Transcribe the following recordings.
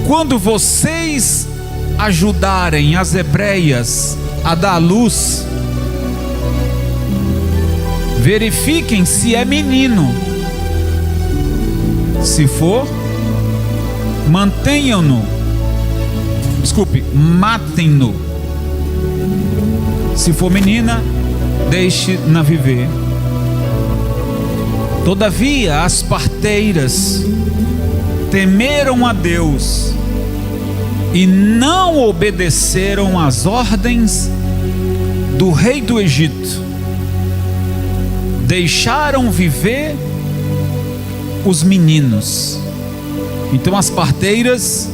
quando vocês ajudarem as hebreias a dar à luz, verifiquem se é menino. Se for, matem-no. Se for menina, deixe-na viver. Todavia as parteiras temeram a Deus e não obedeceram às ordens do rei do Egito. Deixaram viver os meninos. Então as parteiras,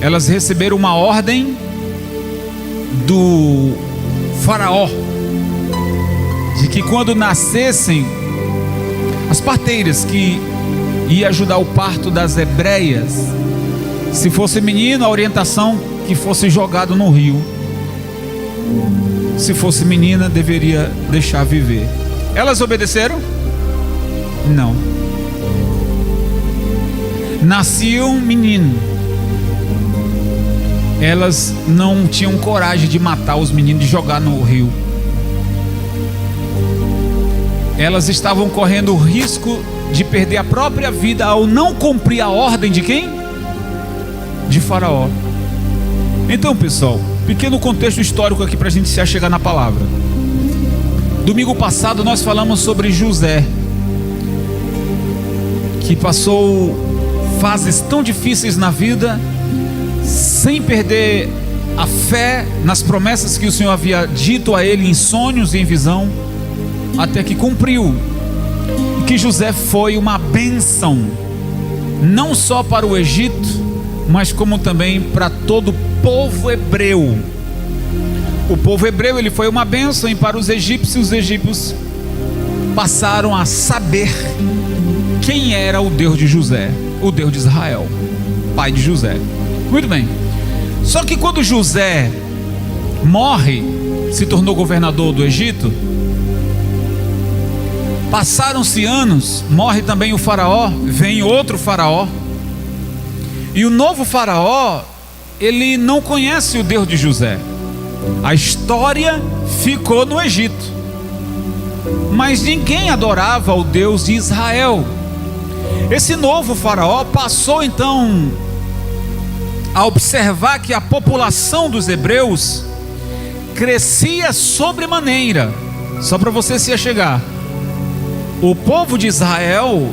elas receberam uma ordem do faraó, de que quando nascessem, as parteiras que iam ajudar o parto das hebreias, se fosse menino, a orientação que fosse jogado no rio. Se fosse menina, deveria deixar viver. Elas obedeceram? Não. Nascia um menino, elas não tinham coragem de matar os meninos e jogar no rio. Elas estavam correndo o risco de perder a própria vida ao não cumprir a ordem de quem? De Faraó. Então, pessoal, pequeno contexto histórico aqui para a gente se achegar na palavra. Domingo passado nós falamos sobre José, que passou fases tão difíceis na vida, sem perder a fé nas promessas que o Senhor havia dito a ele em sonhos e em visão, até que cumpriu. E que José foi uma bênção, não só para o Egito, mas como também para todo o povo hebreu. O povo hebreu, ele foi uma bênção, e para os egípcios passaram a saber quem era o Deus de José, o Deus de Israel, pai de José. Muito bem. Só que quando José morre, se tornou governador do Egito, passaram-se anos, morre também o faraó, vem outro faraó, e o novo faraó, ele não conhece o Deus de José. A história ficou no Egito, mas ninguém adorava o Deus de Israel. Esse novo faraó passou então a observar que a população dos hebreus crescia sobremaneira. Só para você se achegar, o povo de Israel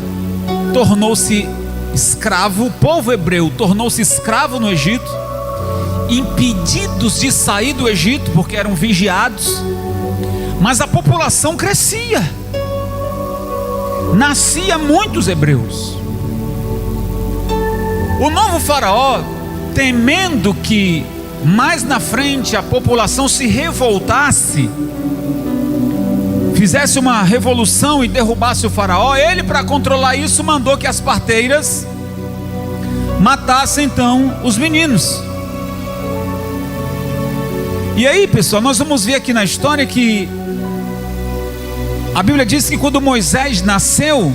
tornou-se escravo, o povo hebreu tornou-se escravo no Egito, impedidos de sair do Egito porque eram vigiados, mas a população crescia, nascia muitos hebreus. O novo faraó, temendo que mais na frente a população se revoltasse, fizesse uma revolução e derrubasse o faraó, ele, para controlar isso, mandou que as parteiras matassem então os meninos. E aí, pessoal, nós vamos ver aqui na história que a Bíblia diz que quando Moisés nasceu,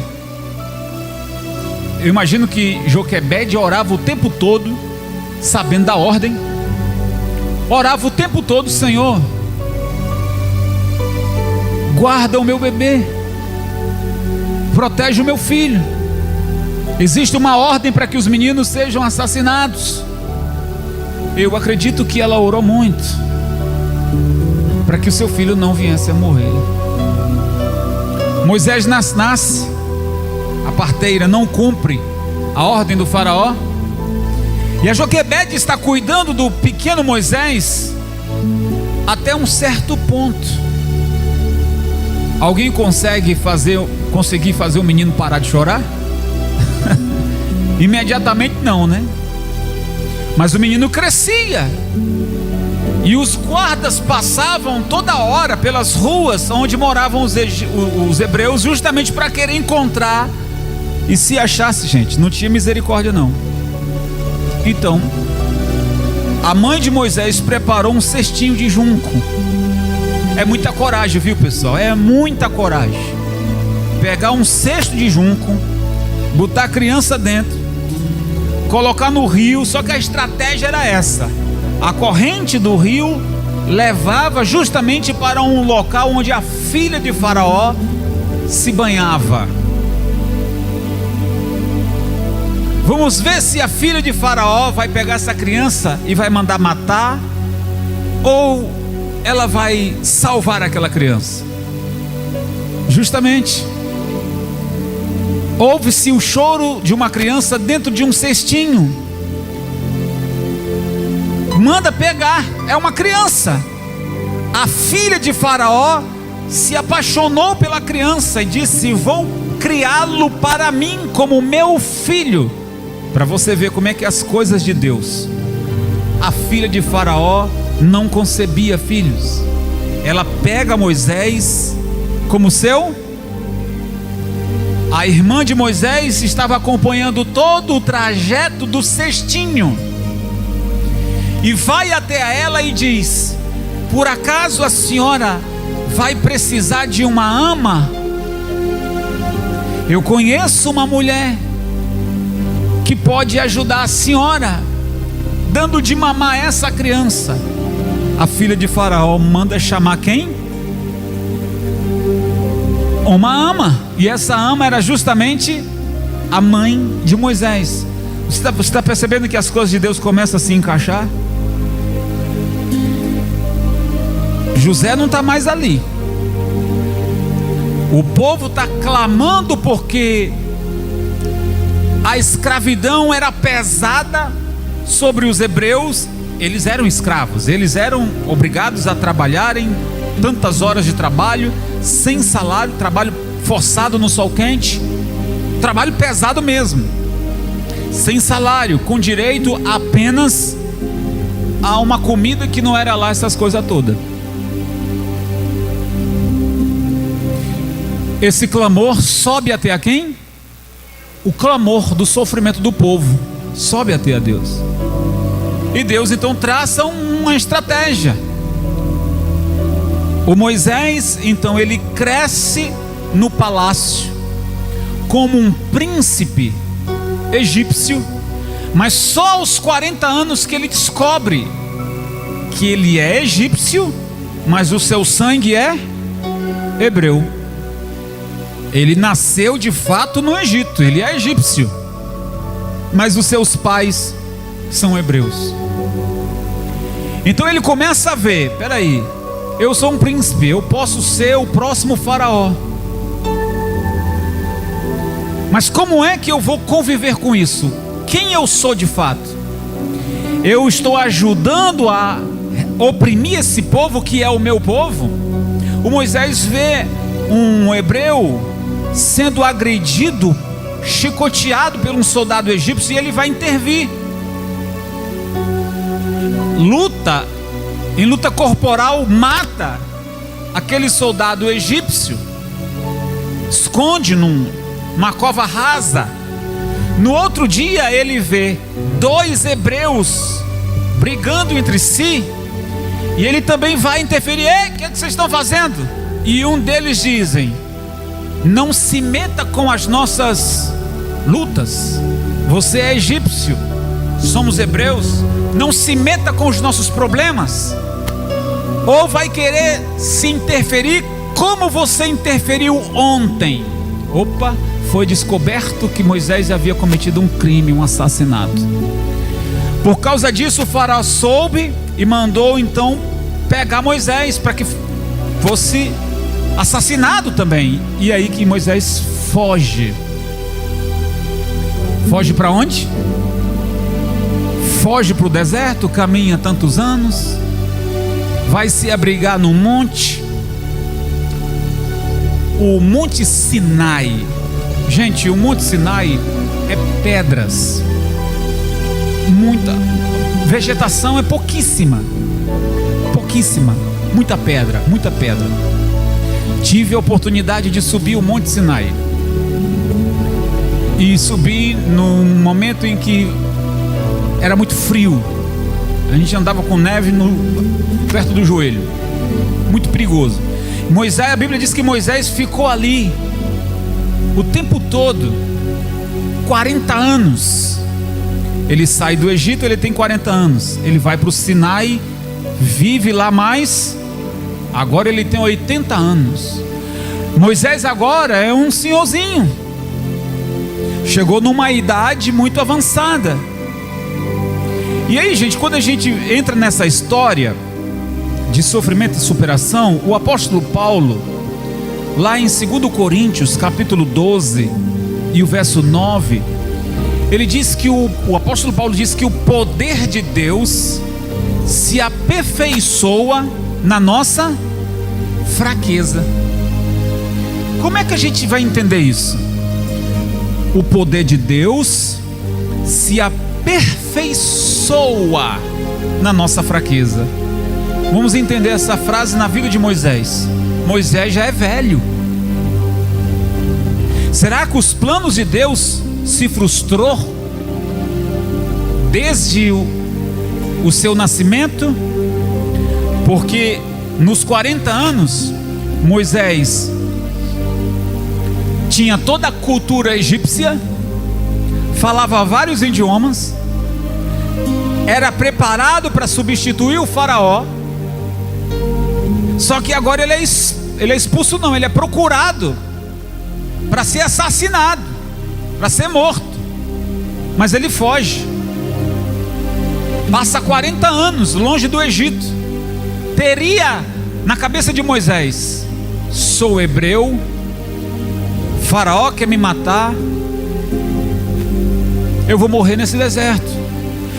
eu imagino que Joquebede orava o tempo todo, sabendo da ordem, orava o tempo todo: Senhor, guarda o meu bebê, protege o meu filho. Existe uma ordem para que os meninos sejam assassinados. Eu acredito que ela orou muito para que o seu filho não viesse a morrer. Moisés nasce, a parteira não cumpre a ordem do faraó, e a Joquebede está cuidando do pequeno Moisés até um certo ponto. Alguém conseguir fazer o menino parar de chorar? Imediatamente não, né? Mas o menino crescia, e os guardas passavam toda hora pelas ruas onde moravam os hebreus, justamente para querer encontrar. E se achasse, gente, não tinha misericórdia não. Então a mãe de Moisés preparou um cestinho de junco. É muita coragem, viu, pessoal? É muita coragem pegar um cesto de junco, botar a criança dentro, colocar no rio. Só que a estratégia era essa: a corrente do rio levava justamente para um local onde a filha de Faraó se banhava. Vamos ver se a filha de Faraó vai pegar essa criança e vai mandar matar, ou ela vai salvar aquela criança. Justamente, ouve-se o choro de uma criança dentro de um cestinho. Manda pegar, é uma criança. A filha de Faraó se apaixonou pela criança e disse: vou criá-lo para mim como meu filho. Para você ver como é que é as coisas de Deus. A filha de Faraó não concebia filhos. Ela pega Moisés como seu. A irmã de Moisés estava acompanhando todo o trajeto do cestinho. E vai até ela e diz: por acaso a senhora vai precisar de uma ama? Eu conheço uma mulher que pode ajudar a senhora, dando de mamar essa criança. A filha de Faraó manda chamar quem? Uma ama. E essa ama era justamente a mãe de Moisés. Você está percebendo que as coisas de Deus começam a se encaixar? José não está mais ali. O povo está clamando porque a escravidão era pesada sobre os hebreus. Eles eram escravos, eles eram obrigados a trabalharem tantas horas de trabalho, sem salário, trabalho forçado no sol quente, trabalho pesado mesmo, sem salário, com direito apenas a uma comida que não era lá essas coisas todas. Esse clamor sobe até a quem? O clamor do sofrimento do povo sobe até a Deus. E Deus então traça uma estratégia. O Moisés, então, ele cresce no palácio como um príncipe egípcio, mas só aos 40 anos que ele descobre que ele é egípcio, mas o seu sangue é hebreu. Ele nasceu de fato no Egito, ele é egípcio, mas os seus pais são hebreus. Então ele começa a ver: peraí, eu sou um príncipe, eu posso ser o próximo faraó, mas como é que eu vou conviver com isso? Quem eu sou de fato? Eu estou ajudando a oprimir esse povo que é o meu povo? O Moisés vê um hebreu sendo agredido, chicoteado por um soldado egípcio, e ele vai intervir. Em luta corporal, mata aquele soldado egípcio, esconde numa cova rasa. No outro dia ele vê dois hebreus brigando entre si, e ele também vai interferir. Ei, o que vocês estão fazendo? E um deles dizem: não se meta com as nossas lutas, você é egípcio, somos hebreus, não se meta com os nossos problemas. Ou vai querer se interferir como você interferiu ontem. Opa, foi descoberto que Moisés havia cometido um crime, um assassinato. Por causa disso o faraó soube e mandou então pegar Moisés para que fosse assassinado também. E aí que Moisés foge. Foge para onde? Foge para o deserto, caminha tantos anos, vai se abrigar num monte, o Monte Sinai. Gente, o Monte Sinai é pedras, muita vegetação, é pouquíssima, muita pedra. Tive a oportunidade de subir o Monte Sinai, e subi num momento em que era muito frio. A gente andava com neve perto do joelho, muito perigoso. Moisés, a Bíblia diz que Moisés ficou ali o tempo todo, 40 anos. Ele sai do Egito, ele tem 40 anos. Ele vai para o Sinai, vive lá mais. Agora ele tem 80 anos. Moisés agora é um senhorzinho. Chegou numa idade muito avançada. E aí, gente, quando a gente entra nessa história de sofrimento e superação, o apóstolo Paulo, lá em 2 Coríntios, capítulo 12, e o verso 9, ele diz que o apóstolo Paulo diz que o poder de Deus se aperfeiçoa na nossa fraqueza. Como é que a gente vai entender isso? O poder de Deus se aperfeiçoa na nossa fraqueza. Vamos entender essa frase na vida de Moisés. Moisés já é velho. Será que os planos de Deus se frustrou desde o seu nascimento? Porque nos 40 anos Moisés tinha toda a cultura egípcia, falava vários idiomas, era preparado para substituir o faraó. Só que agora ele é expulso, não, ele é procurado para ser assassinado, para ser morto. Mas ele foge, passa 40 anos longe do Egito. Teria na cabeça de Moisés: sou hebreu, faraó quer me matar, eu vou morrer nesse deserto.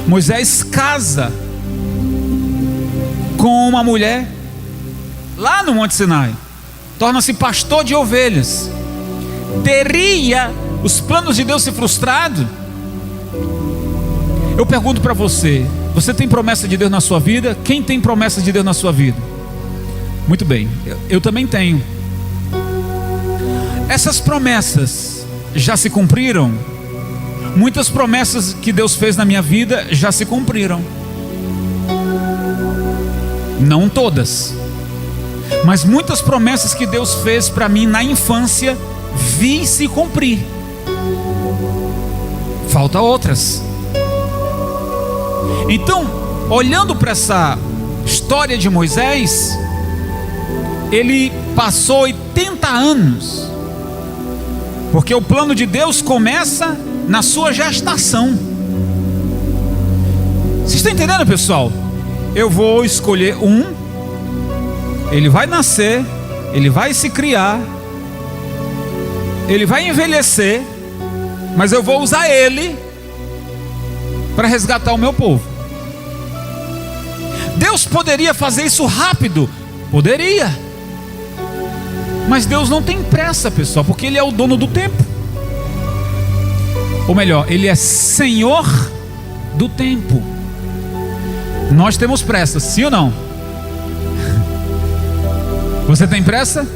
Moisés casa com uma mulher lá no Monte Sinai, torna-se pastor de ovelhas. Teria os planos de Deus se frustrado? Eu pergunto para você: você tem promessa de Deus na sua vida? Quem tem promessa de Deus na sua vida? Muito bem, eu também tenho. Essas promessas já se cumpriram? Muitas promessas que Deus fez na minha vida já se cumpriram. Não todas, mas muitas promessas que Deus fez para mim na infância, vi se cumprir. Falta outras. Então, olhando para essa história de Moisés, ele passou 80 anos, porque o plano de Deus começa na sua gestação. Vocês estão entendendo, pessoal? Eu vou escolher ele vai nascer, ele vai se criar, ele vai envelhecer, mas eu vou usar ele para resgatar o meu povo. Deus poderia fazer isso rápido? Poderia. Mas Deus não tem pressa, pessoal, porque Ele é o dono do tempo. Ou melhor, Ele é Senhor do tempo. Nós temos pressa, sim ou não? Você tem pressa?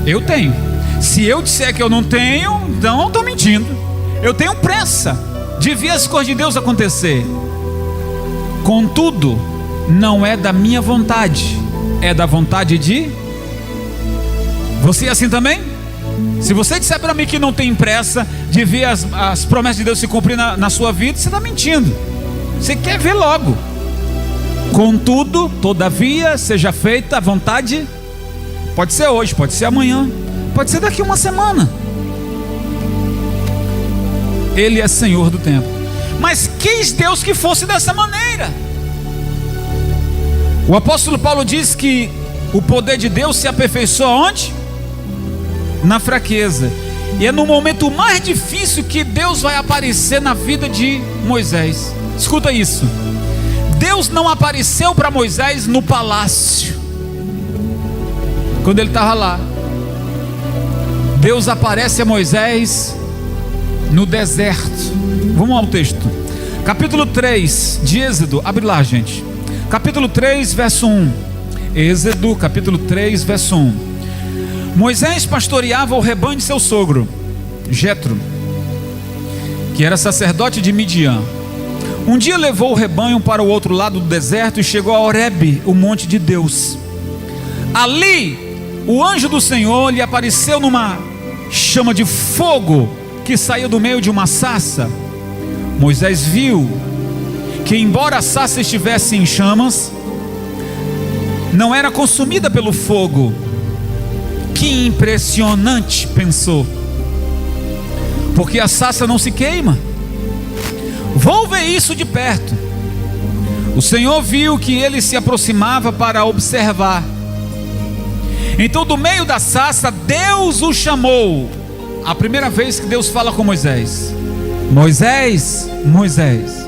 Eu tenho. Se eu disser que eu não tenho, então eu estou mentindo. Eu tenho pressa de ver as coisas de Deus acontecer. Contudo, não é da minha vontade, é da vontade de... Você é assim também? Se você disser para mim que não tem pressa de ver as promessas de Deus se cumprir na sua vida, você está mentindo. Você quer ver logo. Contudo, todavia, seja feita a vontade. Pode ser hoje, pode ser amanhã, pode ser daqui uma semana. Ele é Senhor do tempo. Mas quis Deus que fosse dessa maneira. O apóstolo Paulo diz que o poder de Deus se aperfeiçoa onde? Na fraqueza. E é no momento mais difícil que Deus vai aparecer na vida de Moisés. Escuta isso. Deus não apareceu para Moisés no palácio, quando ele estava lá. Deus aparece a Moisés no deserto. Vamos ao texto. Capítulo 3 de Êxodo. Abre lá, gente. Capítulo 3, verso 1. Êxodo, capítulo 3, verso 1. Moisés pastoreava o rebanho de seu sogro, Jetro, que era sacerdote de Midian. Um dia levou o rebanho para o outro lado do deserto e chegou a Horebe, o monte de Deus. Ali, o anjo do Senhor lhe apareceu numa chama de fogo que saiu do meio de uma sarça. Moisés viu que, embora a sarça estivesse em chamas, não era consumida pelo fogo. Que impressionante, pensou, porque a sarça não se queima. Vou ver isso de perto. O Senhor viu que ele se aproximava para observar. Então, do meio da sarça, Deus o chamou. A primeira vez que Deus fala com Moisés: Moisés, Moisés.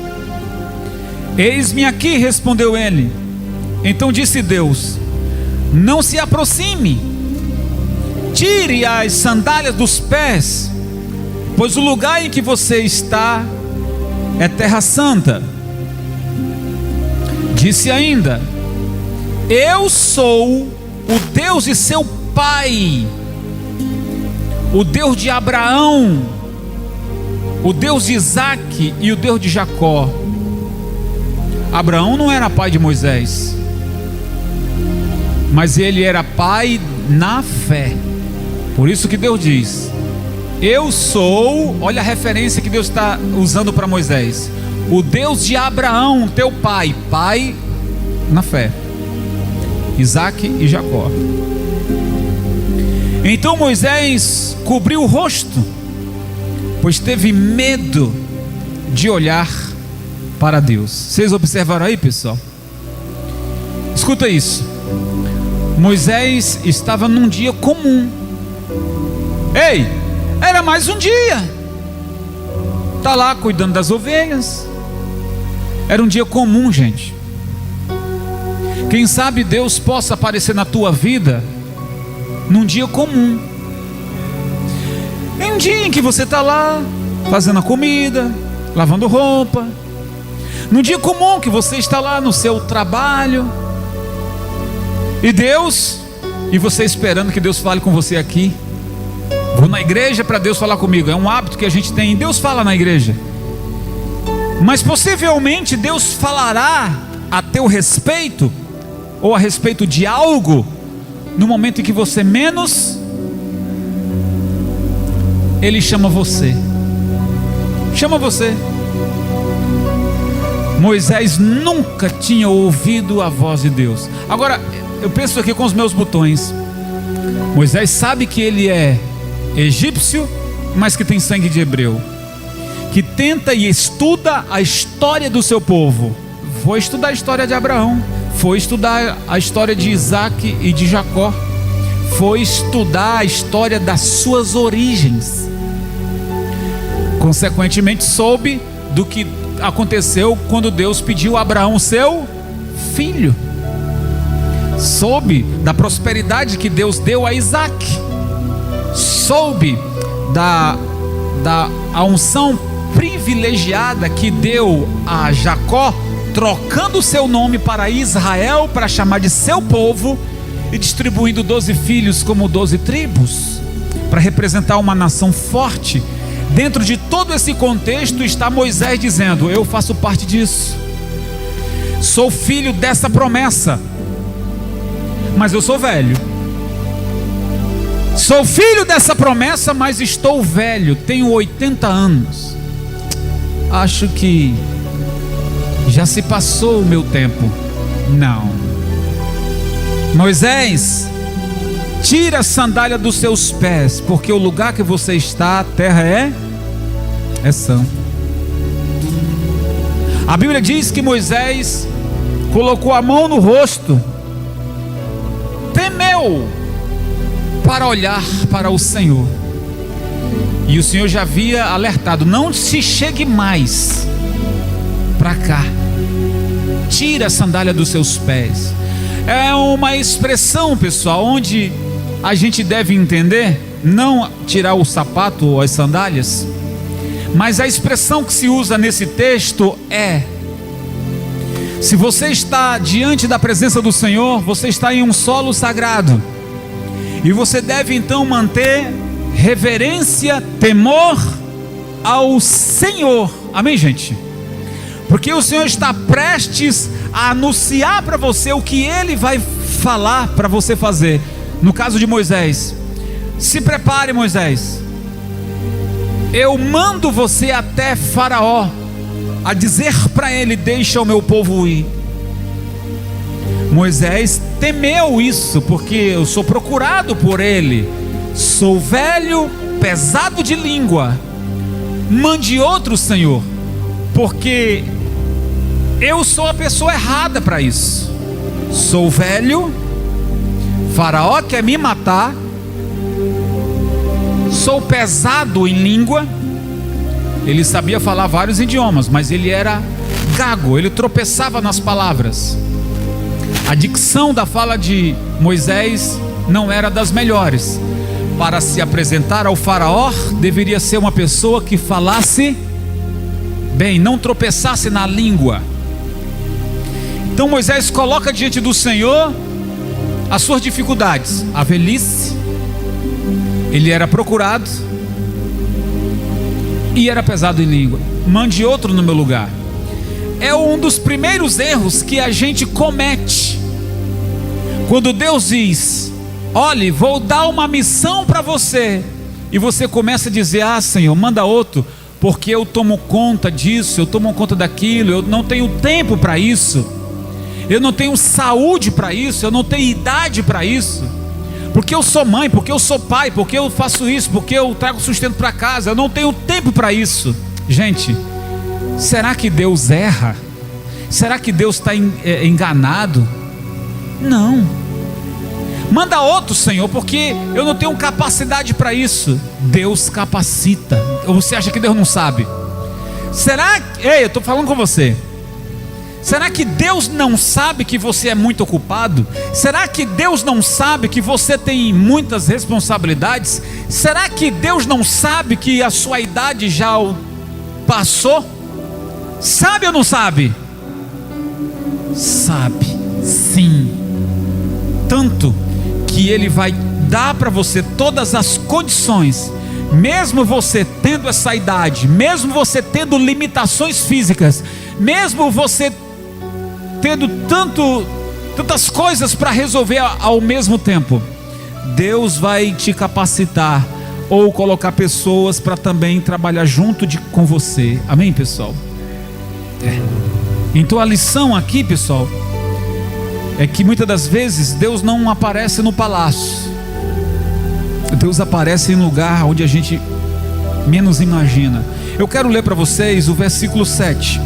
Eis-me aqui, respondeu ele. Então disse Deus: não se aproxime, tire as sandálias dos pés, pois o lugar em que você está é terra santa. Disse ainda: eu sou o Deus de seu pai, o Deus de Abraão, o Deus de Isaque e o Deus de Jacó. Abraão não era pai de Moisés, mas ele era pai na fé. Por isso que Deus diz: eu sou, olha a referência que Deus está usando para Moisés, o Deus de Abraão, teu pai, pai na fé, Isaque e Jacó. Então Moisés cobriu o rosto, pois teve medo de olhar para Deus. Vocês observaram aí, pessoal? Escuta isso. Moisés estava num dia comum. Ei, era mais um dia. Está lá cuidando das ovelhas. Era um dia comum, gente. Quem sabe Deus possa aparecer na tua vida num dia comum. Em um dia em que você está lá fazendo a comida, lavando roupa. Num dia comum que você está lá no seu trabalho. E Deus, e você esperando que Deus fale com você aqui. Vou na igreja para Deus falar comigo. É um hábito que a gente tem. Deus fala na igreja. Mas possivelmente Deus falará a teu respeito, ou a respeito de algo, no momento em que você menos, Ele chama você. Chama você. Moisés nunca tinha ouvido a voz de Deus. Agora, eu penso aqui com os meus botões. Moisés sabe que ele é egípcio, mas que tem sangue de hebreu, que tenta e estuda a história do seu povo. Foi estudar a história de Abraão, foi estudar a história de Isaque e de Jacó, foi estudar a história das suas origens. Consequentemente, soube do que aconteceu quando Deus pediu a Abraão seu filho. Soube da prosperidade que Deus deu a Isaque. Soube da unção privilegiada que deu a Jacó, trocando seu nome para Israel, para chamar de seu povo, e distribuindo 12 filhos como 12 tribos, para representar uma nação forte. Dentro de todo esse contexto está Moisés dizendo: eu faço parte disso, sou filho dessa promessa, mas eu sou velho. Sou filho dessa promessa, mas estou velho, tenho 80 anos. Acho que já se passou o meu tempo. Não. Moisés, tira a sandália dos seus pés, porque o lugar que você está, a terra é sã. A Bíblia diz que Moisés colocou a mão no rosto, temeu para olhar para o Senhor. E o Senhor já havia alertado: não se chegue mais para cá, tira a sandália dos seus pés. É uma expressão, pessoal, onde a gente deve entender, não tirar o sapato ou as sandálias, mas a expressão que se usa nesse texto é: se você está diante da presença do Senhor, você está em um solo sagrado, e você deve então manter reverência, temor ao Senhor. Amém, gente? Porque o Senhor está prestes a anunciar para você o que Ele vai falar para você fazer. No caso de Moisés: se prepare, Moisés, eu mando você até Faraó, a dizer para ele: deixa o meu povo ir. Moisés temeu isso, porque eu sou procurado por ele, sou velho, pesado de língua, mande outro, Senhor, porque eu sou a pessoa errada para isso. Sou velho, Faraó quer me matar, sou pesado em língua. Ele sabia falar vários idiomas, mas ele era gago, ele tropeçava nas palavras. A dicção da fala de Moisés não era das melhores. Para se apresentar ao Faraó, deveria ser uma pessoa que falasse bem, não tropeçasse na língua. Então Moisés coloca diante do Senhor as suas dificuldades: a velhice, ele era procurado e era pesado em língua. Mande outro no meu lugar. É um dos primeiros erros que a gente comete quando Deus diz: olhe, vou dar uma missão para você, e você começa a dizer: ah, Senhor, manda outro, porque eu tomo conta disso, eu tomo conta daquilo, eu não tenho tempo para isso, eu não tenho saúde para isso, eu não tenho idade para isso, porque eu sou mãe, porque eu sou pai, porque eu faço isso, porque eu trago sustento para casa, eu não tenho tempo para isso. Gente, será que Deus erra? Será que Deus está enganado? Não. Manda outro, Senhor, porque eu não tenho capacidade para isso. Deus capacita. Ou você acha que Deus não sabe? Será que... Ei, eu estou falando com você. Será que Deus não sabe que você é muito ocupado? Será que Deus não sabe que você tem muitas responsabilidades? Será que Deus não sabe que a sua idade já passou? Sabe ou não sabe? Sabe, sim. Tanto que Ele vai dar para você todas as condições, mesmo você tendo essa idade, mesmo você tendo limitações físicas, mesmo você tendo tantas coisas para resolver ao mesmo tempo, Deus vai te capacitar ou colocar pessoas para também trabalhar junto com você. Amém, pessoal? Então a lição aqui, pessoal, é que muitas das vezes Deus não aparece no palácio. Deus aparece em lugar onde a gente menos imagina. Eu quero ler para vocês o versículo 7.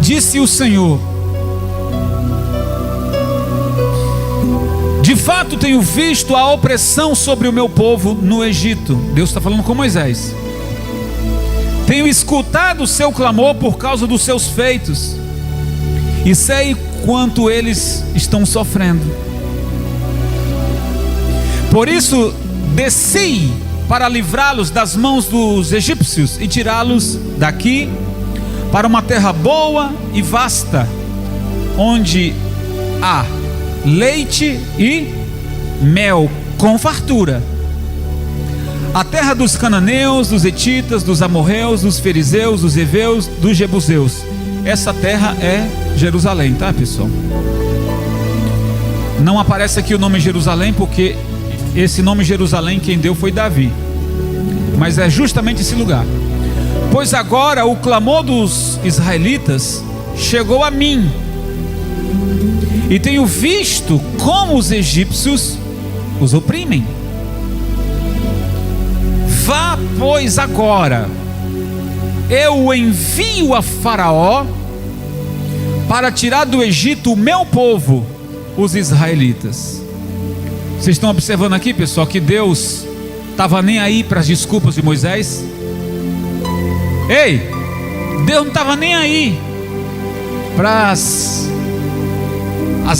Disse o Senhor: de fato tenho visto a opressão sobre o meu povo no Egito. Deus está falando com Moisés. Tenho escutado o seu clamor por causa dos seus feitos, e sei quanto eles estão sofrendo. Por isso desci para livrá-los das mãos dos egípcios e tirá-los daqui para uma terra boa e vasta, onde há leite e mel com fartura, a terra dos cananeus, dos hetitas, dos amorreus, dos fariseus, dos heveus, dos jebuseus. Essa terra é Jerusalém, tá, pessoal? Não aparece aqui o nome Jerusalém, porque esse nome Jerusalém quem deu foi Davi, mas é justamente esse lugar. Pois agora o clamor dos israelitas chegou a mim, e tenho visto como os egípcios os oprimem. Vá, pois, agora, eu o envio a Faraó para tirar do Egito o meu povo, os israelitas. Vocês estão observando aqui, pessoal, que Deus estava nem aí para as desculpas de Moisés? Ei, Deus não estava nem aí para as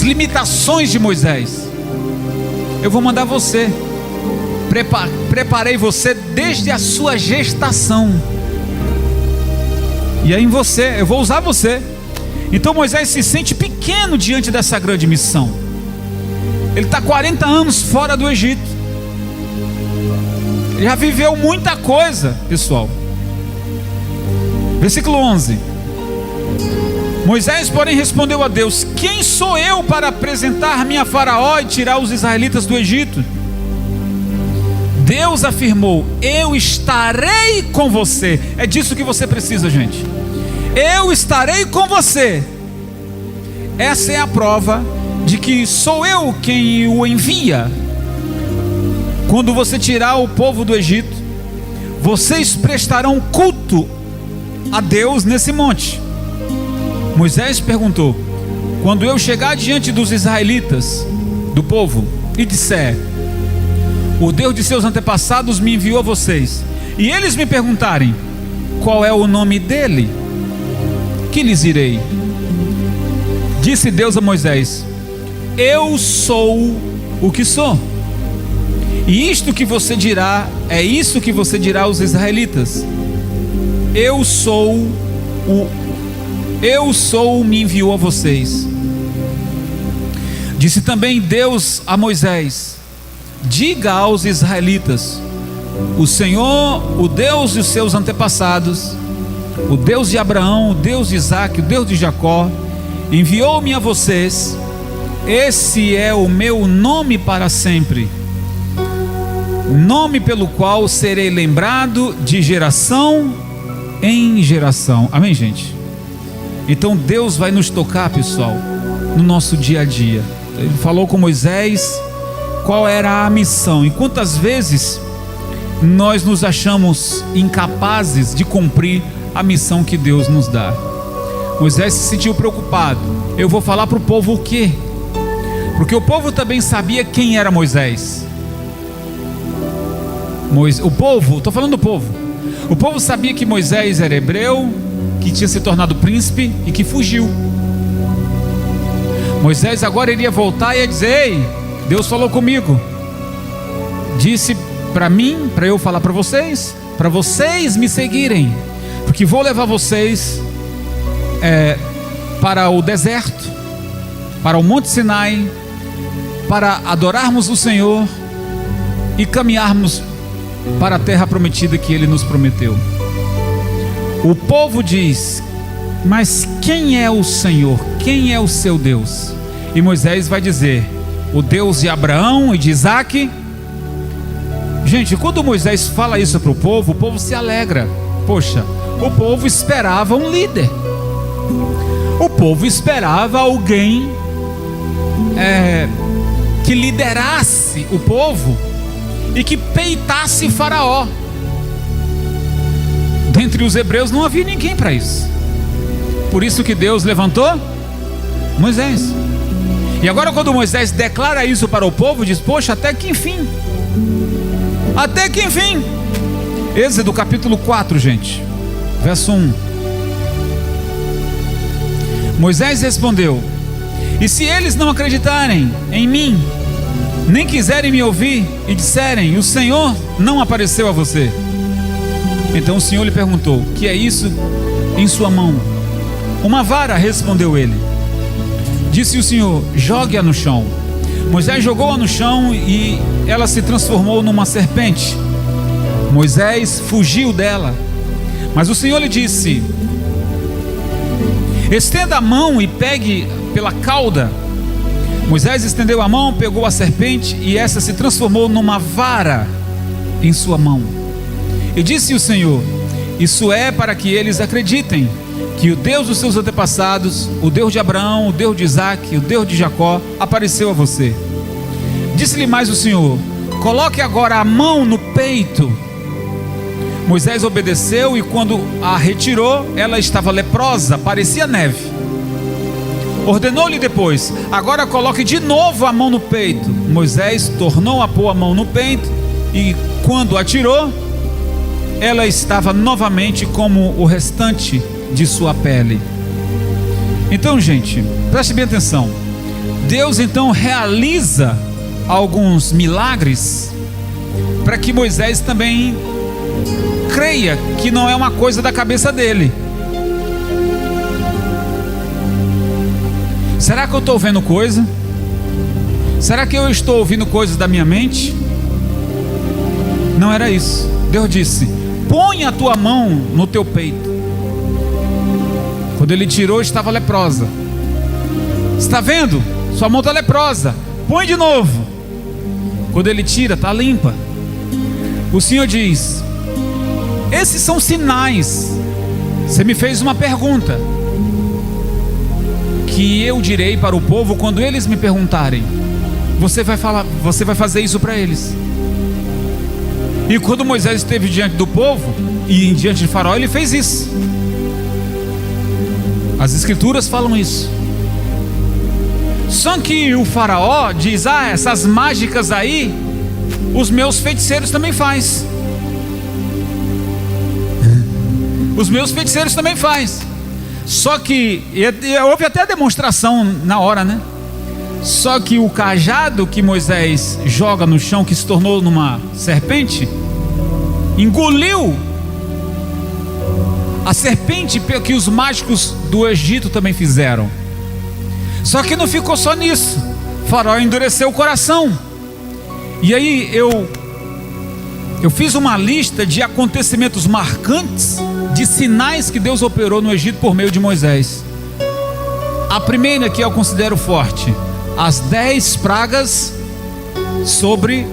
limitações de Moisés. Eu vou mandar você. Preparei você desde a sua gestação, e é em você, eu vou usar você. Então Moisés se sente pequeno diante dessa grande missão. Ele está 40 anos fora do Egito, ele já viveu muita coisa, pessoal. Versículo 11. Moisés, porém, respondeu a Deus: quem sou eu para apresentar-me a Faraó e tirar os israelitas do Egito? Deus afirmou: eu estarei com você. É disso que você precisa, gente. Eu estarei com você. Essa é a prova de que sou eu quem o envia. Quando você tirar o povo do Egito, vocês prestarão culto a Deus nesse monte. Moisés perguntou: quando eu chegar diante dos israelitas, do povo, e disser: o Deus de seus antepassados me enviou a vocês, e eles me perguntarem: qual é o nome dele? Que lhes irei? Disse Deus a Moisés: eu sou o que sou. E isto que você dirá, é isso que você dirá aos israelitas: eu sou, me enviou a vocês. Disse também Deus a Moisés: diga aos israelitas: o Senhor, o Deus de seus antepassados, o Deus de Abraão, o Deus de Isaque, o Deus de Jacó, enviou-me a vocês. Esse é o meu nome para sempre, nome pelo qual serei lembrado de geração em geração. Amém, gente? Então Deus vai nos tocar, pessoal, no nosso dia a dia. Ele falou com Moisés qual era a missão, e quantas vezes nós nos achamos incapazes de cumprir a missão que Deus nos dá. Moisés se sentiu preocupado. Eu vou falar para o povo o quê? Porque o povo também sabia quem era Moisés. O povo, estou falando do povo. O povo sabia que Moisés era hebreu, que tinha se tornado príncipe e que fugiu. Moisés agora iria voltar e ia dizer: ei, Deus falou comigo, disse para mim, para eu falar para vocês me seguirem, porque vou levar vocês para o deserto, para o Monte Sinai, para adorarmos o Senhor e caminharmos para a terra prometida que Ele nos prometeu. O povo diz: mas quem é o Senhor? Quem é o seu Deus? E Moisés vai dizer: o Deus de Abraão e de Isaque. Gente, quando Moisés fala isso para o povo se alegra. Poxa, o povo esperava um líder. O povo esperava alguém que liderasse o povo e que peitasse Faraó. Dentre os hebreus não havia ninguém para isso. Por isso que Deus levantou Moisés. E agora quando Moisés declara isso para o povo, diz: poxa, até que enfim. Até que enfim. Êxodo capítulo 4, gente, verso 1. Moisés respondeu: e se eles não acreditarem em mim, nem quiserem me ouvir, e disserem: o Senhor não apareceu a você? Então o Senhor lhe perguntou: que é isso em sua mão? Uma vara, respondeu ele. Disse o Senhor: jogue-a no chão. Moisés jogou-a no chão e ela se transformou numa serpente. Moisés fugiu dela, mas o Senhor lhe disse: estenda a mão e pegue pela cauda. Moisés estendeu a mão, pegou a serpente, e essa se transformou numa vara em sua mão. E disse o Senhor: isso é para que eles acreditem que o Deus dos seus antepassados, o Deus de Abraão, o Deus de Isaque, o Deus de Jacó, apareceu a você. Disse-lhe mais o Senhor: coloque agora a mão no peito. Moisés obedeceu, e quando a retirou, ela estava leprosa, parecia neve. Ordenou-lhe depois: agora coloque de novo a mão no peito. Moisés tornou a pôr a mão no peito, e quando a tirou, ela estava novamente como o restante de sua pele. Então, gente, preste bem atenção. Deus então realiza alguns milagres para que Moisés também creia que não é uma coisa da cabeça dele. Será que eu estou vendo coisa? Será que eu estou ouvindo coisas da minha mente? Não era isso. Deus disse: põe a tua mão no teu peito. Quando ele tirou, estava leprosa. Está vendo? Sua mão está leprosa. Põe de novo. Quando ele tira, está limpa. O Senhor diz: esses são sinais. Você me fez uma pergunta que eu direi para o povo quando eles me perguntarem. Você vai fazer isso para eles. E quando Moisés esteve diante do povo e diante de Faraó, ele fez isso. As escrituras falam isso. Só que o Faraó diz: essas mágicas aí, os meus feiticeiros também faz. Os meus feiticeiros também faz. Só que houve até a demonstração na hora, né? Só que o cajado que Moisés joga no chão, que se tornou numa serpente, engoliu a serpente que os mágicos do Egito também fizeram. Só que não ficou só nisso. Faraó endureceu o coração. E aí eu fiz uma lista de acontecimentos marcantes, de sinais que Deus operou no Egito por meio de Moisés. A primeira que eu considero forte: as 10 pragas sobre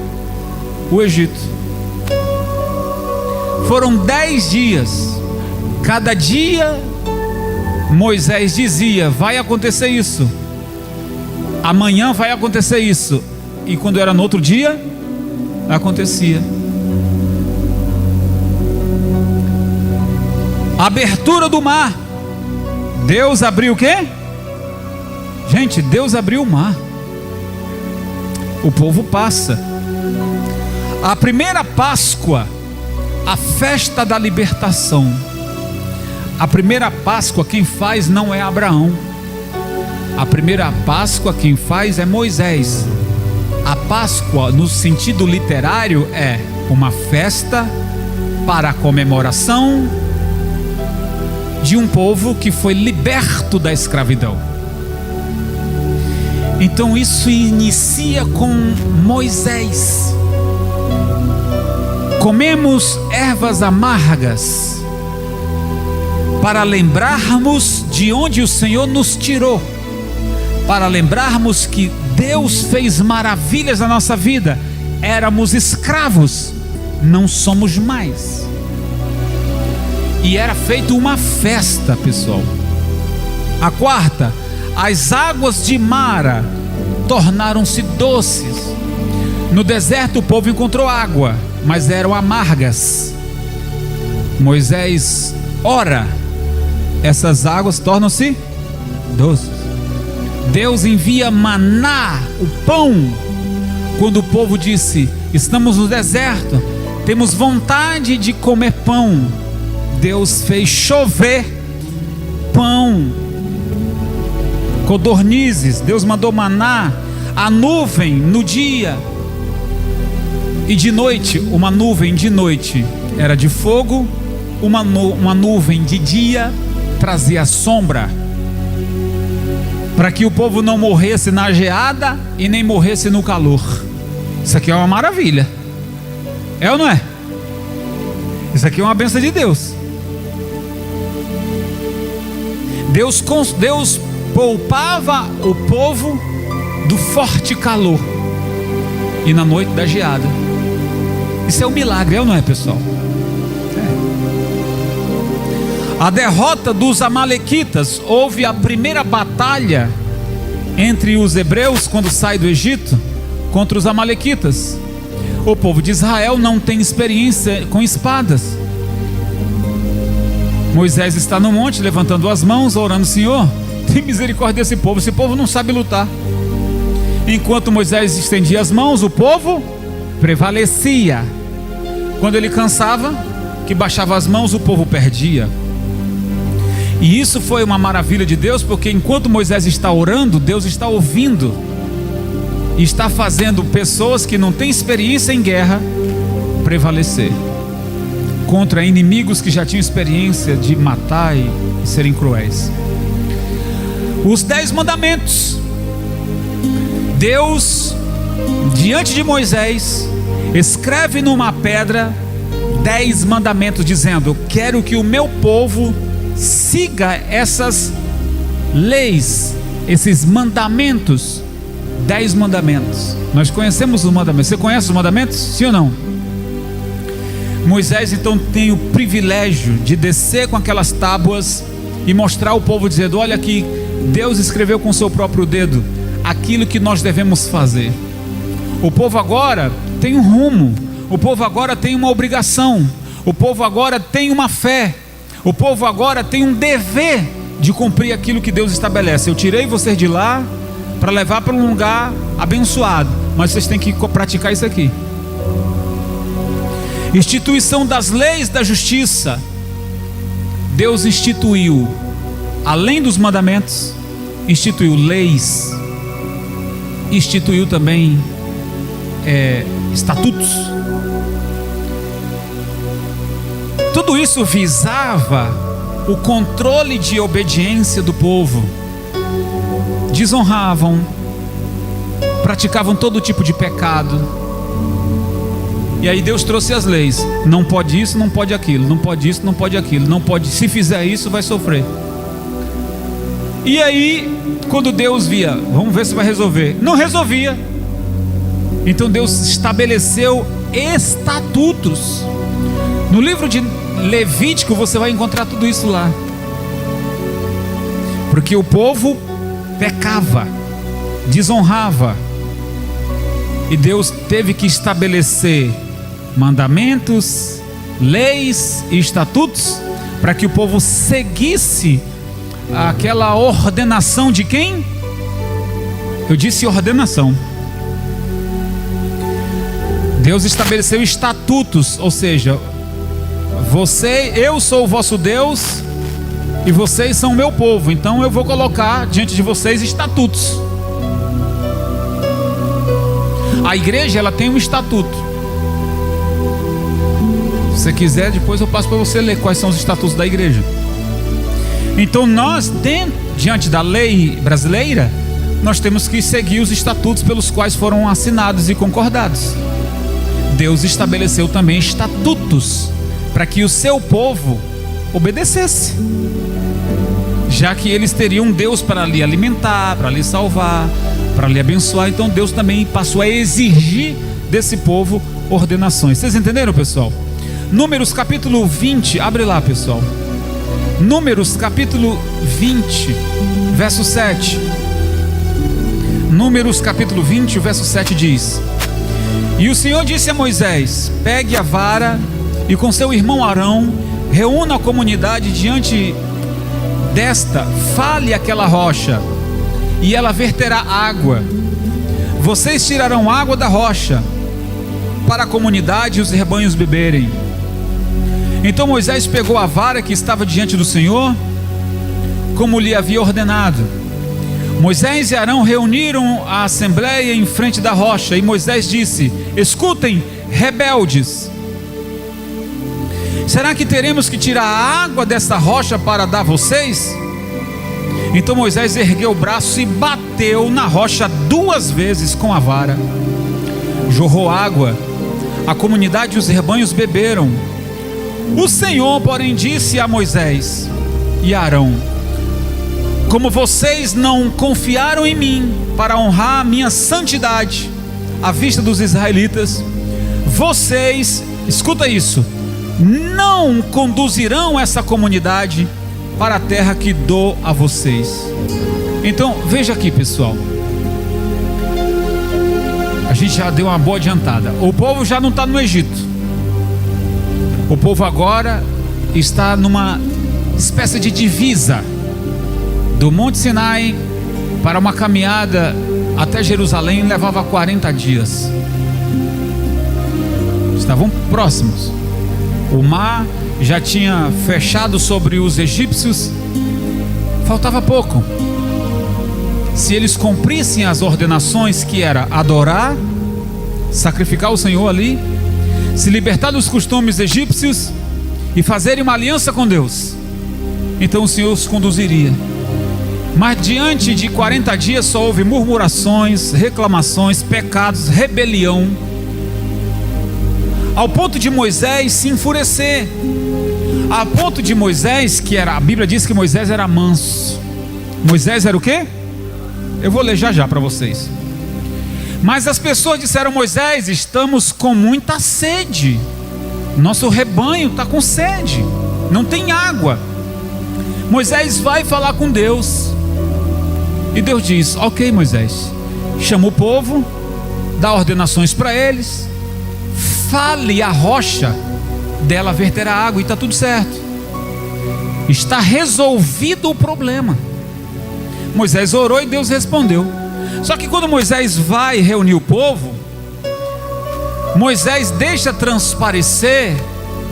o Egito. Foram 10 dias. Cada dia Moisés dizia: vai acontecer isso, amanhã vai acontecer isso. E quando era no outro dia, acontecia. Abertura do mar. Deus abriu o quê? Gente, Deus abriu o mar. O povo passa. A primeira Páscoa, a festa da libertação. A primeira Páscoa quem faz não é Abraão. A primeira Páscoa quem faz é Moisés. A Páscoa, no sentido literário, é uma festa para a comemoração de um povo que foi liberto da escravidão. Então isso inicia com Moisés. Comemos ervas amargas para lembrarmos de onde o Senhor nos tirou, para lembrarmos que Deus fez maravilhas na nossa vida. Éramos escravos, não somos mais. E era feita uma festa, pessoal. A quarta: as águas de Mara tornaram-se doces. No deserto o povo encontrou água, mas eram amargas. Moisés ora, essas águas tornam-se doces. Deus envia maná, o pão. Quando o povo disse: estamos no deserto, temos vontade de comer pão, Deus fez chover pão, codornizes. Deus mandou maná, a nuvem no dia, e de noite, uma nuvem de noite era de fogo, uma nuvem de dia trazia sombra, para que o povo não morresse na geada e nem morresse no calor. Isso aqui é uma maravilha, é ou não é? Isso aqui é uma bênção de Deus. Deus poupava o povo do forte calor e na noite da geada. Isso é um milagre, é ou não é, pessoal? A derrota dos amalequitas. Houve a primeira batalha entre os hebreus quando sai do Egito contra os amalequitas. O povo de Israel não tem experiência com espadas. Moisés está no monte levantando as mãos, orando: Senhor, tem misericórdia desse povo, esse povo não sabe lutar. Enquanto Moisés estendia as mãos, o povo prevalecia. Quando ele cansava, que baixava as mãos, o povo perdia. E isso foi uma maravilha de Deus, porque enquanto Moisés está orando, Deus está ouvindo e está fazendo pessoas que não têm experiência em guerra prevalecer contra inimigos que já tinham experiência de matar e serem cruéis. Os 10 mandamentos. Deus, diante de Moisés, escreve numa pedra 10 mandamentos, dizendo: quero que o meu povo siga essas leis, esses mandamentos. 10 mandamentos. Nós conhecemos os mandamentos. Você conhece os mandamentos? Sim ou não? Moisés então tem o privilégio de descer com aquelas tábuas e mostrar ao povo, dizendo: olha aqui, Deus escreveu com o seu próprio dedo aquilo que nós devemos fazer. O povo agora tem um rumo, o povo agora tem uma obrigação, o povo agora tem uma fé, o povo agora tem um dever de cumprir aquilo que Deus estabelece. Eu tirei vocês de lá para levar para um lugar abençoado, mas vocês têm que praticar isso aqui. Instituição das leis da justiça. Deus instituiu, além dos mandamentos, instituiu leis, instituiu também estatutos. Tudo isso visava o controle de obediência do povo. Desonravam, praticavam todo tipo de pecado. E aí Deus trouxe as leis: não pode isso, não pode aquilo, não pode isso, não pode aquilo, não pode, se fizer isso vai sofrer. E aí, quando Deus via, vamos ver se vai resolver, não resolvia. Então Deus estabeleceu estatutos. No livro de Levítico você vai encontrar tudo isso lá, porque o povo pecava, desonrava, e Deus teve que estabelecer mandamentos, leis e estatutos para que o povo seguisse aquela ordenação de quem? Eu disse ordenação. Deus estabeleceu estatutos, ou seja, eu sou o vosso Deus e vocês são o meu povo, então eu vou colocar diante de vocês estatutos. A igreja, ela tem um estatuto. Se você quiser, depois eu passo para você ler quais são os estatutos da igreja. Então nós, diante da lei brasileira, nós temos que seguir os estatutos pelos quais foram assinados e concordados. Deus estabeleceu também estatutos para que o seu povo obedecesse, já que eles teriam um Deus para lhe alimentar, para lhe salvar, para lhe abençoar. Então Deus também passou a exigir desse povo ordenações. Vocês entenderam, pessoal? Números capítulo 20, abre lá, pessoal. Números capítulo 20, verso 7. Números capítulo 20, o verso 7 diz: e o Senhor disse a Moisés: pegue a vara e com seu irmão Arão reúna a comunidade diante desta, fale aquela rocha e ela verterá água. Vocês tirarão água da rocha para a comunidade e os rebanhos beberem. Então Moisés pegou a vara que estava diante do Senhor, como lhe havia ordenado. Moisés e Arão reuniram a assembleia em frente da rocha, e Moisés disse: escutem, rebeldes, será que teremos que tirar a água dessa rocha para dar a vocês? Então Moisés ergueu o braço e bateu na rocha 2 vezes com a vara. Jorrou água, a comunidade e os rebanhos beberam. O Senhor, porém, disse a Moisés e a Arão: como vocês não confiaram em mim para honrar a minha santidade à vista dos israelitas, vocês, escuta isso, não conduzirão essa comunidade para a terra que dou a vocês. Então veja aqui, pessoal, a gente já deu uma boa adiantada. O povo já não está no Egito, o povo agora está numa espécie de divisa do Monte Sinai para uma caminhada até Jerusalém. Levava 40 dias. Estavam próximos. O mar já tinha fechado sobre os egípcios. Faltava pouco. Se eles cumprissem as ordenações, que era adorar, sacrificar o Senhor ali, se libertar dos costumes egípcios e fazerem uma aliança com Deus, então o Senhor os conduziria. Mas diante de 40 dias só houve murmurações, reclamações, pecados, rebelião, ao ponto de Moisés se enfurecer, a ponto de Moisés, a Bíblia diz que Moisés era manso. Moisés era o quê? Eu vou ler já para vocês. Mas as pessoas disseram: Moisés, estamos com muita sede. nosso rebanho está com sede, não tem água. Moisés vai falar com Deus, e Deus diz: ok, Moisés, chama o povo, dá ordenações para eles, fale a rocha, dela verterá água, e está tudo certo, está resolvido o problema. Moisés orou e Deus respondeu. Só que quando Moisés vai reunir o povo, Moisés deixa transparecer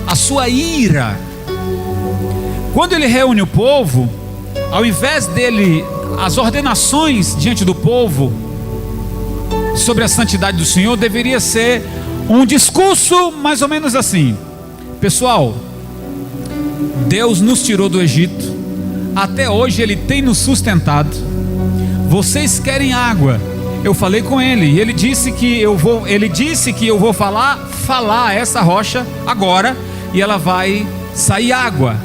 a sua ira. Quando ele reúne o povo, ao invés dele, as ordenações diante do povo sobre a santidade do Senhor, deveria ser um discurso mais ou menos assim: pessoal, Deus nos tirou do Egito, até hoje Ele tem nos sustentado. Vocês querem água? Eu falei com Ele, e Ele disse que eu vou falar essa rocha agora, e ela vai sair água.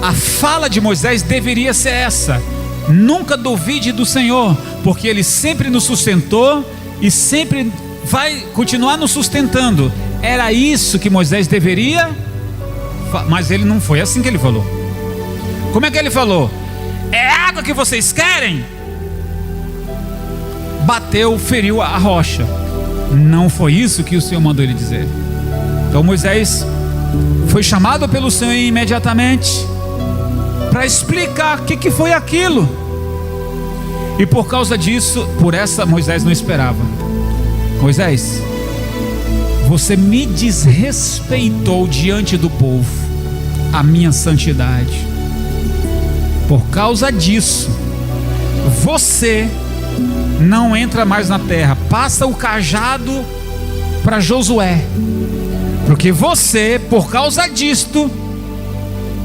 A fala de Moisés deveria ser essa: nunca duvide do Senhor, porque Ele sempre nos sustentou e sempre vai continuar nos sustentando. Era isso que Moisés deveria, mas ele não foi assim que ele falou. Como é que ele falou? É água que vocês querem? Bateu, feriu a rocha. Não foi isso que o Senhor mandou ele dizer. Então Moisés foi chamado pelo Senhor imediatamente para explicar o que foi aquilo. E por causa disso, Moisés não esperava. Moisés, você me desrespeitou diante do povo, a minha santidade. Por causa disso, você não entra mais na terra. Passa o cajado para Josué, porque você, por causa disto,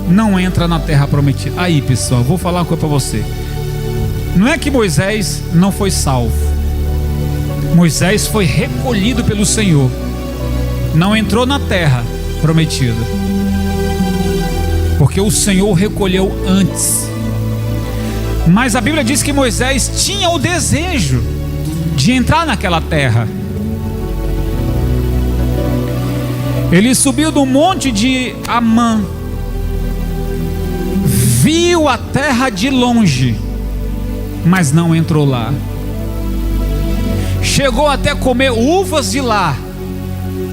não entra na terra prometida. Aí, pessoal, vou falar uma coisa para você. Não é que Moisés não foi salvo. Moisés foi recolhido pelo Senhor, não entrou na terra prometida, porque o Senhor o recolheu antes. Mas a Bíblia diz que Moisés tinha o desejo de entrar naquela terra. Ele subiu do monte de Amã, viu a terra de longe, mas não entrou lá. Chegou até comer uvas de lá,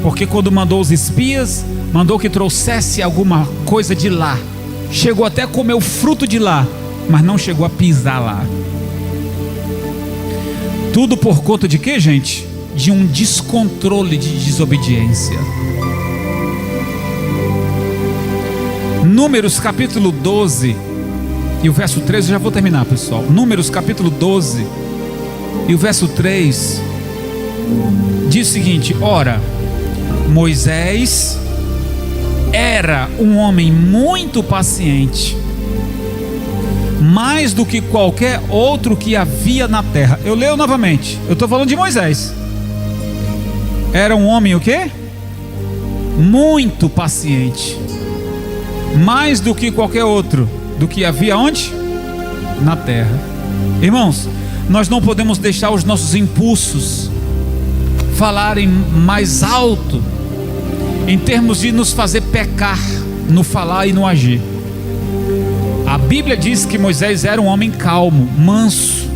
porque quando mandou os espias, mandou que trouxesse alguma coisa de lá. Chegou até a comer o fruto de lá, mas não chegou a pisar lá. Tudo por conta de quê, gente? De um descontrole de desobediência. Números capítulo 12 e o verso 13, eu já vou terminar, pessoal. Números capítulo 12 e o verso 3 diz o seguinte: ora, Moisés era um homem muito paciente, mais do que qualquer outro que havia na terra. Eu leio novamente, eu estou falando de Moisés. Era um homem o quê? Muito paciente, mais do que qualquer outro do que havia onde? Na terra. Irmãos, nós não podemos deixar os nossos impulsos falarem mais alto em termos de nos fazer pecar no falar e no agir. A Bíblia diz que Moisés era um homem calmo, manso,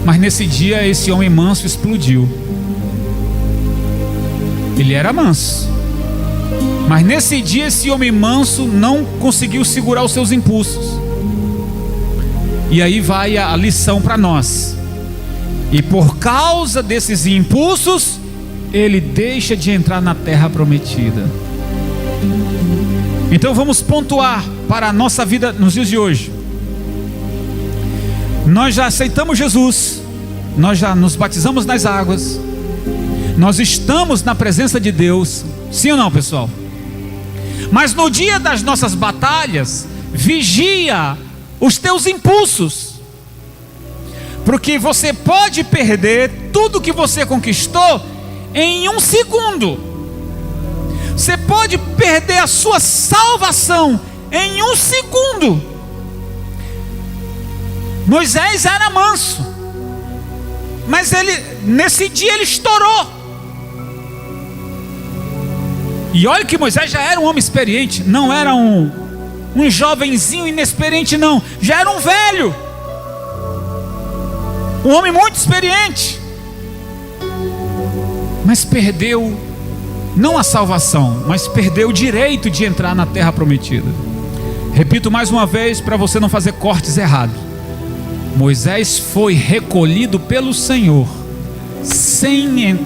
mas nesse dia esse homem manso explodiu. Ele era manso, mas nesse dia esse homem manso não conseguiu segurar os seus impulsos. E aí vai a lição para nós. E por causa desses impulsos, ele deixa de entrar na terra prometida. Então vamos pontuar para a nossa vida nos dias de hoje. Nós já aceitamos Jesus, nós já nos batizamos nas águas, nós estamos na presença de Deus, sim ou não, pessoal? Mas no dia das nossas batalhas, vigia os teus impulsos, porque você pode perder tudo que você conquistou em um segundo. Você pode perder a sua salvação em um segundo. Moisés era manso, mas nesse dia ele estourou. E olha que Moisés já era um homem experiente, não era um jovenzinho inexperiente, não, já era um velho, um homem muito experiente, mas perdeu não a salvação, mas perdeu o direito de entrar na terra prometida. Repito mais uma vez para você não fazer cortes errados: Moisés foi recolhido pelo Senhor sem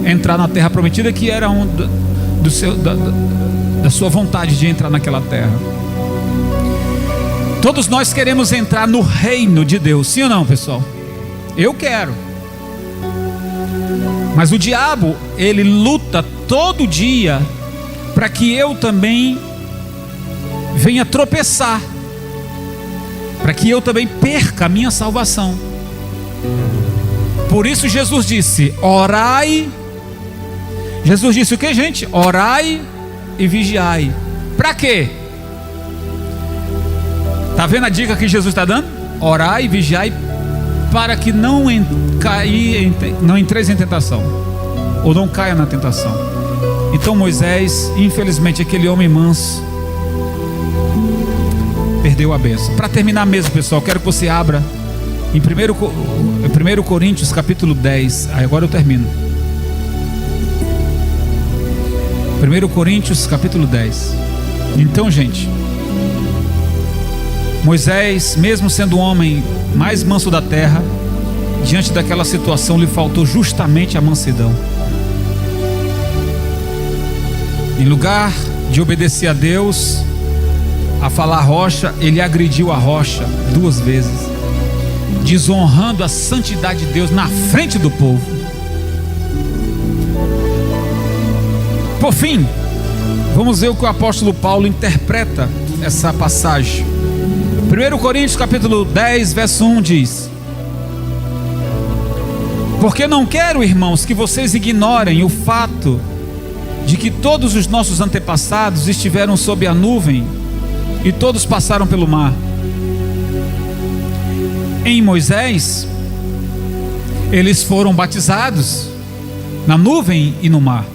entrar na terra prometida, que era da sua vontade de entrar naquela terra. Todos nós queremos entrar no reino de Deus, sim ou não, pessoal? Eu quero. Mas o diabo, ele luta todo dia para que eu também venha tropeçar, para que eu também perca a minha salvação. Por isso Jesus disse: orai. Jesus disse o que, gente? Orai e vigiai. Para quê? Está vendo a dica que Jesus está dando? Orai e vigiai, para que não entreis em tentação, ou não caia na tentação. Então Moisés, infelizmente, aquele homem manso, perdeu a bênção. Para terminar mesmo, pessoal, quero que você abra em 1 Coríntios capítulo 10. Agora eu termino. 1 Coríntios capítulo 10. Então, gente, Moisés, mesmo sendo o homem mais manso da terra, diante daquela situação lhe faltou justamente a mansidão. Em lugar de obedecer a Deus, a falar a rocha, ele agrediu a rocha 2 vezes, desonrando a santidade de Deus na frente do povo. Por fim, vamos ver o que o apóstolo Paulo interpreta essa passagem. 1 Coríntios capítulo 10, verso 1 diz: porque não quero, irmãos, que vocês ignorem o fato de que todos os nossos antepassados estiveram sob a nuvem e todos passaram pelo mar. Em Moisés, eles foram batizados na nuvem e no mar.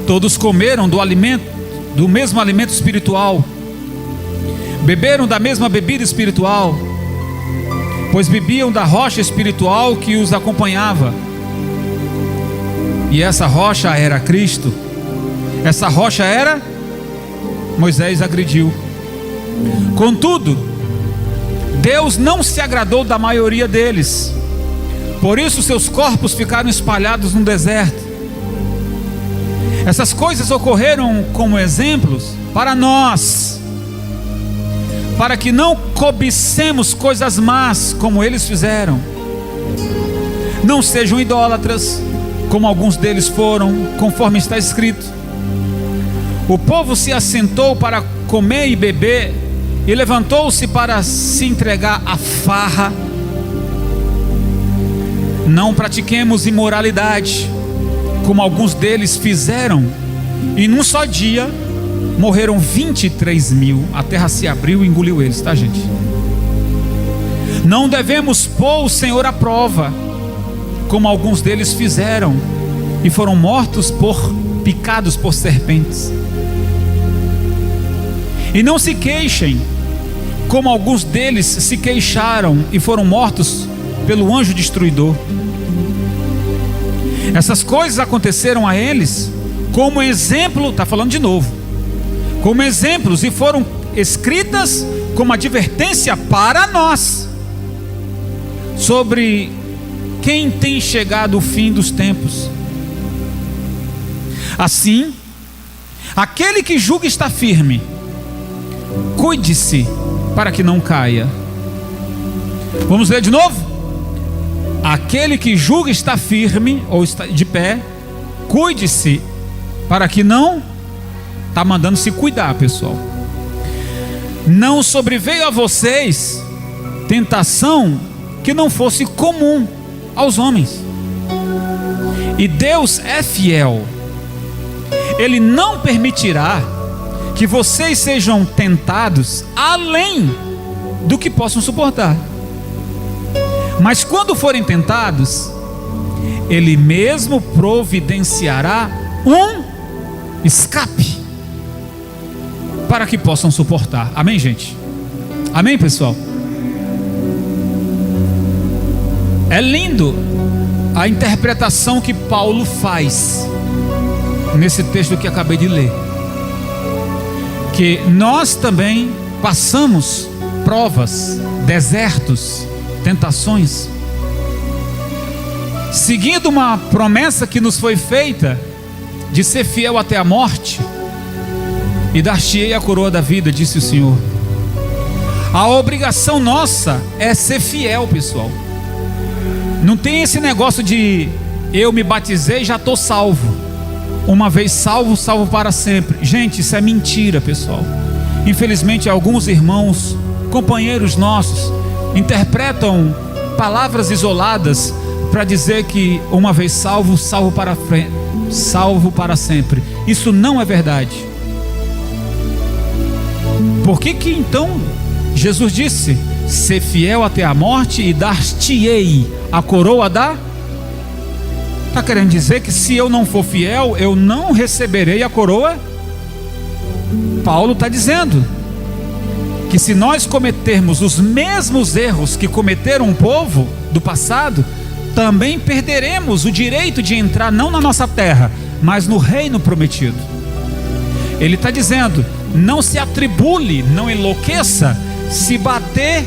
Todos comeram do mesmo alimento espiritual, beberam da mesma bebida espiritual, pois bebiam da rocha espiritual que os acompanhava. E essa rocha era Cristo. Essa rocha era Moisés agrediu. Contudo, Deus não se agradou da maioria deles. Por isso seus corpos ficaram espalhados no deserto. Essas coisas ocorreram como exemplos para nós, para que não cobicemos coisas más como eles fizeram. Não sejam idólatras, como alguns deles foram, conforme está escrito: o povo se assentou para comer e beber, e levantou-se para se entregar à farra. Não pratiquemos imoralidade, como alguns deles fizeram, e num só dia morreram 23.000. A terra se abriu e engoliu eles, tá, gente? Não devemos pôr o Senhor à prova, como alguns deles fizeram, e foram mortos picados por serpentes. E não se queixem, como alguns deles se queixaram e foram mortos pelo anjo destruidor. Essas coisas aconteceram a eles como exemplo, está falando de novo, como exemplos, e foram escritas como advertência para nós, sobre quem tem chegado o fim dos tempos. Assim, aquele que julga está firme, cuide-se para que não caia. Vamos ler de novo? Aquele que julga está firme, ou está de pé, cuide-se para que não, está mandando se cuidar, pessoal. Não sobreveio a vocês tentação que não fosse comum aos homens. E Deus é fiel. Ele não permitirá que vocês sejam tentados além do que possam suportar. Mas quando forem tentados, Ele mesmo providenciará um escape para que possam suportar. Amém, gente? Amém, pessoal? É lindo a interpretação que Paulo faz nesse texto que acabei de ler, que nós também passamos provas, desertos, tentações, seguindo uma promessa que nos foi feita de ser fiel até a morte, e dar-te-ei a coroa da vida, disse o Senhor. A obrigação nossa é ser fiel, pessoal. Não tem esse negócio de eu me batizei e já estou salvo. Uma vez salvo, salvo para sempre. Gente, isso é mentira, pessoal. Infelizmente, alguns irmãos, companheiros nossos, interpretam palavras isoladas para dizer que uma vez salvo, salvo para sempre. Isso não é verdade. Por que então Jesus disse: ser fiel até a morte e dar-te-ei a coroa da... Está querendo dizer que se eu não for fiel, eu não receberei a coroa? Paulo está dizendo que se nós cometermos os mesmos erros que cometeram o povo do passado, também perderemos o direito de entrar não na nossa terra, mas no reino prometido. Ele está dizendo: não se atribule, não enlouqueça se bater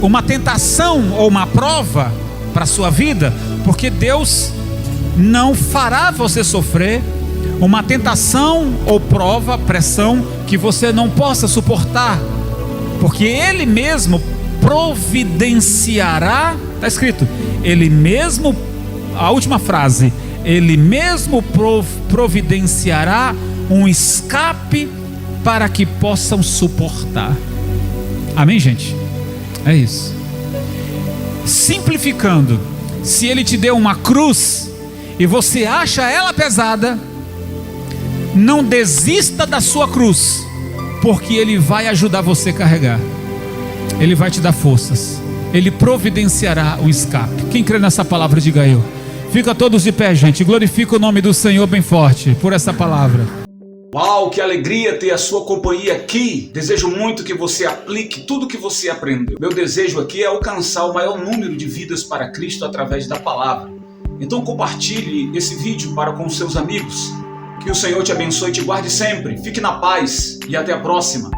uma tentação ou uma prova para a sua vida, porque Deus não fará você sofrer uma tentação ou prova, pressão que você não possa suportar, porque Ele mesmo providenciará, está escrito, Ele mesmo, a última frase, Ele mesmo providenciará um escape para que possam suportar. Amém, gente? É isso. Simplificando, se Ele te deu uma cruz e você acha ela pesada, não desista da sua cruz, porque Ele vai ajudar você a carregar. Ele vai te dar forças. Ele providenciará o escape. Quem crê nessa palavra, diga eu. Fica todos de pé, gente. Glorifica o nome do Senhor bem forte por essa palavra. Uau, que alegria ter a sua companhia aqui. Desejo muito que você aplique tudo que você aprendeu. Meu desejo aqui é alcançar o maior número de vidas para Cristo através da palavra. Então compartilhe esse vídeo para com seus amigos. Que o Senhor te abençoe e te guarde sempre. Fique na paz e até a próxima.